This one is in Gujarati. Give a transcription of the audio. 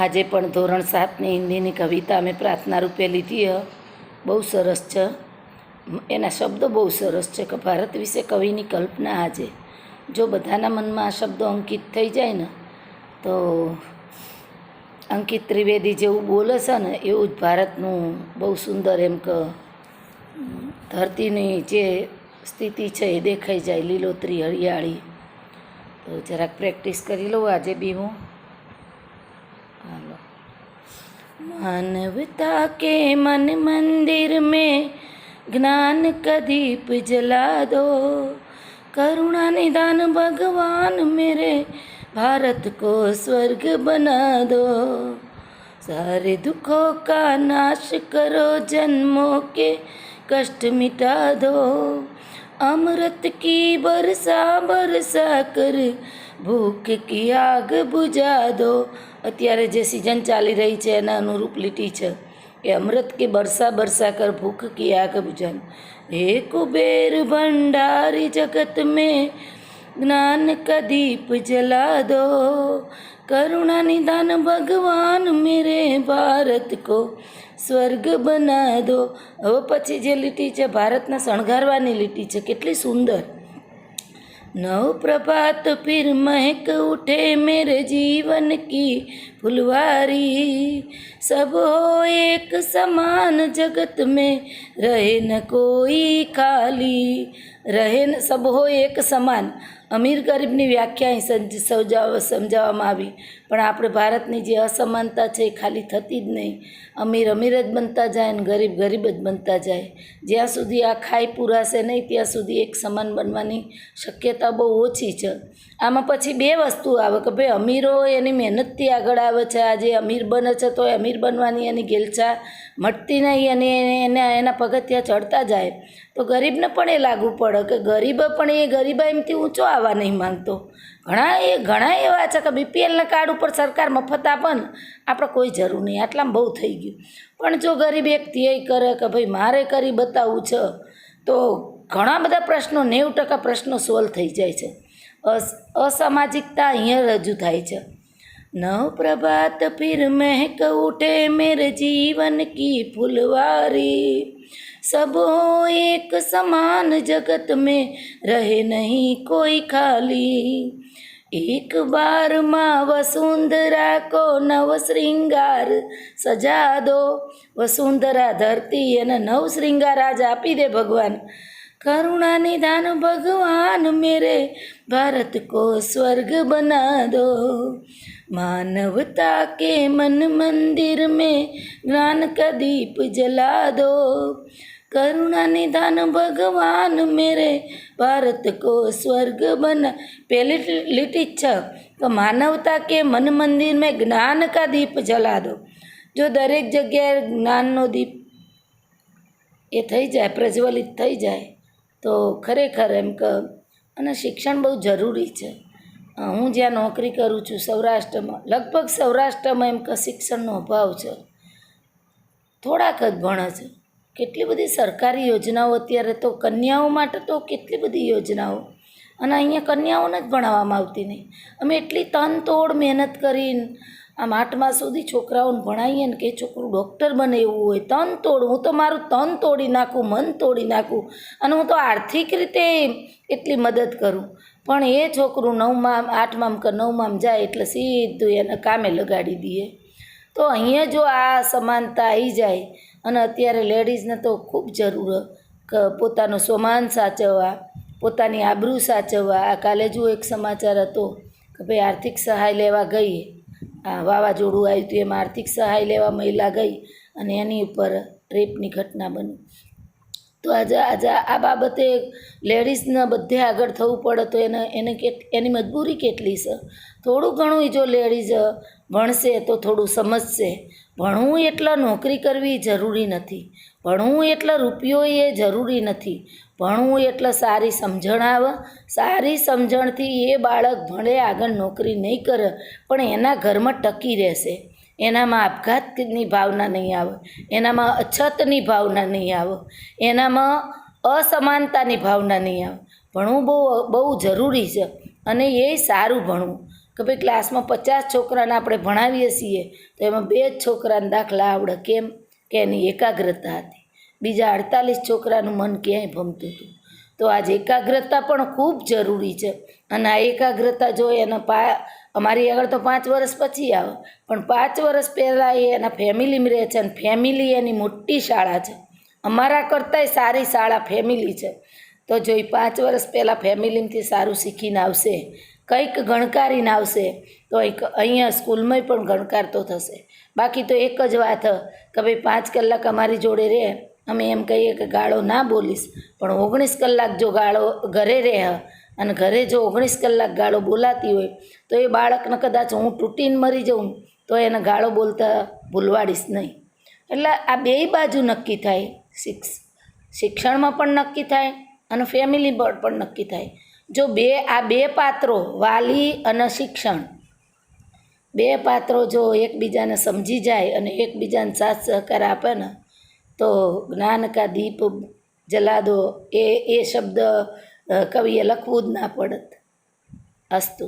આજે પણ ધોરણ 7ની હિન્દીની કવિતા અમે પ્રાર્થના રૂપે લીધી હ. બહુ સરસ છે. એના શબ્દો બહુ સરસ છે કે ભારત વિશે કવિની કલ્પના. આજે જો બધાના મનમાં આ શબ્દો અંકિત થઈ જાય ને તો અંકિત ત્રિવેદી જેવું બોલે છે ને એવું જ ભારતનું બહુ સુંદર એમ કે ધરતીની જે સ્થિતિ છે એ દેખાઈ જાય, લીલોતરી હરિયાળી. તો જરાક પ્રેક્ટિસ કરી લઉં આજે બી હું. मानवता के मन मंदिर में ज्ञान का दीप जला दो, करुणा निदान भगवान मेरे भारत को स्वर्ग बना दो, सारे दुखों का नाश करो, जन्मों के कष्ट मिटा दो, अमृत की बरसा बरसा कर भूख की आग बुझा दो. અત્યારે જે સિઝન ચાલી રહી છે એના અનુરૂપ લીટી છે કે અમૃત की बरसा बरसा कर भूख की आग बुझा दो. हे कुबेर भंडारी जगत में ज्ञान का दीप जला दो, करुणा निदान भगवान मेरे भारत को સ્વર્ગ બના દો. હવે પછી જે લીટી છે ભારતને શણગારવાની લીટી છે, કેટલી સુંદર. नव प्रभात फिर महक उठे मेरे जीवन की फुलवारी, सब हो एक समान जगत में रहे न कोई खाली, रहे न सब हो एक સમાન. અમીર ગરીબની વ્યાખ્યા સમજાવવામાં આવી, પણ આપણે ભારતની જે અસમાનતા છે એ ખાલી થતી જ નહીં. અમીર અમીર જ બનતા જાય ને ગરીબ ગરીબ જ બનતા જાય. જ્યાં સુધી આ ખાઈ પૂરાશે નહીં ત્યાં સુધી એક સમાન બનવાની શક્યતા બહુ ઓછી છે. આમાં પછી બે વસ્તુ આવે કે ભાઈ અમીરો એની મહેનતથી આગળ આવે છે. આજે અમીર બને છે તો અમીર બનવાની એની ગેલછા મટતી નહીં અને એના પગથિયા ચડતા જાય. તો ગરીબને પણ એ લાગુ પડે કે ગરીબ પણ એ ગરીબાઈમાંથી ઊંચો આવવા નહીં માંગતો. ઘણા એવા છે કે બીપીએલના કાર્ડ ઉપર સરકાર મફત આપે ને આપણે કોઈ જરૂર નહીં, આટલામાં બહુ થઈ ગયું. પણ જો ગરીબ એક ધ્યેય કરે કે ભાઈ મારે કરી બતાવવું છે તો ઘણા બધા પ્રશ્નો 90% પ્રશ્નો સોલ્વ થઈ જાય છે. અસામાજિકતા અહીંયા રજૂ થાય છે. नव प्रभात फिर महक उठे मेरे जीवन की फुलवारी, सब हो एक समान जगत में रहे नहीं कोई खाली, एक बार माँ वसुंधरा को नव श्रृंगार सजा दो. वसुंधरा धरती એને નવ શ્રૃંગાર આજ આપી દે ભગવાન. करुणा निदान भगवान मेरे भारत को स्वर्ग बना दो, मानवता के मन मंदिर में ज्ञान का दीप जला दो, करुणा निदान भगवान मेरे भारत को स्वर्ग बना. पहली લીટી છે તો માનવતા કે મન મંદિર મેં જ્ઞાન કા દીપ જલા દો. જો દરેક જગ્યાએ જ્ઞાનનો દીપ એ થઈ જાય, પ્રજ્વલિત થઈ જાય તો ખરેખર એમ કે અને શિક્ષણ બહુ જરૂરી છે. હું જ્યાં નોકરી કરું છું સૌરાષ્ટ્રમાં, લગભગ સૌરાષ્ટ્રમાં એમ કે શિક્ષણનો અભાવ છે. થોડાક જ ભણે છે. કેટલી બધી સરકારી યોજનાઓ અત્યારે તો કન્યાઓ માટે તો કેટલી બધી યોજનાઓ, અને અહીંયા કન્યાઓને જ ભણાવવામાં આવતી નહીં. અમે એટલી તનતોડ મહેનત કરીને આમ 8મા સુધી છોકરાઓને ભણાવીએ ને કે છોકરું ડૉક્ટર બને એવું હોય તનતોડ. હું તો મારું તન તોડી નાખું, મન તોડી નાખું, અને હું તો આર્થિક રીતે એટલી મદદ કરું. પણ એ છોકરું 8માં કે 9માં જાય એટલે સીધું એને કામે લગાડી દઈએ. તો અહીંયા જો આ સમાનતા આવી જાય, અને અત્યારે લેડીઝને તો ખૂબ જરૂર કે પોતાનો સ્વમાન સાચવવા, પોતાની આબરૂ સાચવવા. આ કાલે જો એક સમાચાર હતો કે ભાઈ આર્થિક સહાય લેવા ગઈ, આ વાવાઝોડું આવ્યું હતું એમાં આર્થિક સહાય લેવા મહિલા ગઈ અને એની ઉપર રેપની ઘટના બની. તો આજે આ બાબતે લેડીઝને બધે આગળ થવું પડે તો એની મજબૂરી કેટલી છે. થોડું ઘણું જો લેડીઝ ભણશે તો થોડું સમજશે. ભણવું એટલે નોકરી કરવી જરૂરી નથી, ભણવું એટલે રૂપિયો એ જરૂરી નથી. ભણવું એટલે સારી સમજણ આવે. સારી સમજણથી એ બાળક ભણે આગળ નોકરી નહીં કરે પણ એના ઘરમાં ટકી રહેશે. એનામાં આપઘાતની ભાવના નહીં આવે, એનામાં અછતની ભાવના નહીં આવે, એનામાં અસમાનતાની ભાવના નહીં આવે. ભણવું બહુ જરૂરી છે અને એ સારું ભણવું. કે ભાઈ ક્લાસમાં 50 છોકરાને આપણે ભણાવીએ છીએ તો એમાં 2 જ છોકરાને દાખલા આવડે. કેમ? કે એની એકાગ્રતા હતી. બીજા 48 છોકરાનું મન ક્યાંય ભમતું હતું. તો આજે એકાગ્રતા પણ ખૂબ જરૂરી છે. અને આ એકાગ્રતા જો એના અમારી આગળ તો 5 વર્ષ પછી આવે, પણ 5 વર્ષ પહેલાં એ એના ફેમિલીમાં રહે છે અને ફેમિલી એની મોટી શાળા છે. અમારા કરતાંય સારી શાળા ફેમિલી છે. તો જો એ 5 વર્ષ પહેલાં ફેમિલીમાંથી સારું શીખીને આવશે, કંઈક ગણકારીને આવશે, તો અહીંયા સ્કૂલમાં પણ ગણકાર તો થશે. બાકી તો એક જ વાત કે ભાઈ 5 કલાક અમારી જોડે રહે, અમે એમ કહીએ કે ગાળો ના બોલીશ, પણ 19 કલાક જો ગાળો ઘરે રહે અને ઘરે જો 19 કલાક ગાળો બોલાતી હોય તો એ બાળકને કદાચ હું તૂટીને મરી જાઉં તો એને ગાળો બોલતા ભૂલવાડીશ નહીં. એટલે આ બેય બાજુ નક્કી થાય. શિક્ષણમાં પણ નક્કી થાય અને ફેમિલી પર પણ નક્કી થાય. જો આ બે પાત્રો, વાલી અને શિક્ષણ, 2 પાત્રો જો એકબીજાને સમજી જાય અને એકબીજાને સાથ સહકાર આપે ને તો જ્ઞાન કા દીપ જલા દો એ શબ્દ કવિએ લખવું જ ના પડત. અસ્તુ.